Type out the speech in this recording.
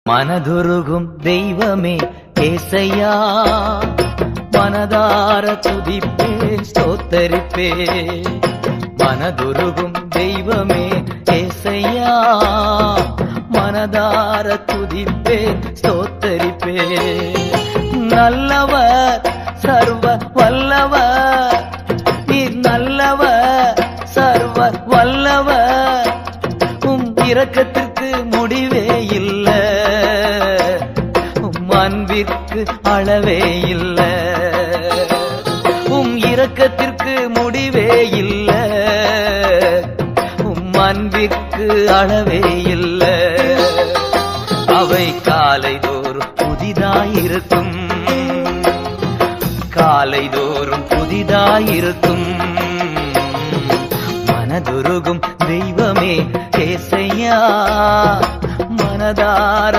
மனதுருகும் தெய்வமே ஏசையா, மனதார துதிப்பேன் ஸ்தோத்தரிப்பேன். மனதுருகும் தெய்வமே ஏசையா, மனதார துதிப்பேன் ஸ்தோத்தரிப்பேன். நல்லவர் சர்வ வல்லவர், நீர் நல்லவர் சர்வ வல்லவர். இரக்கத்திற்கு முடிவே இல்ல, அன்பிற்கு அளவே இல்ல. இரக்கத்திற்கு முடிவே இல்ல, அன்பிற்கு அளவே இல்ல. அவை காலைதோறும் புதிதாயிருக்கும், காலைதோறும் புதிதாயிருக்கும். மனதுருகும் தெய்வமே ஏசையா, மனதார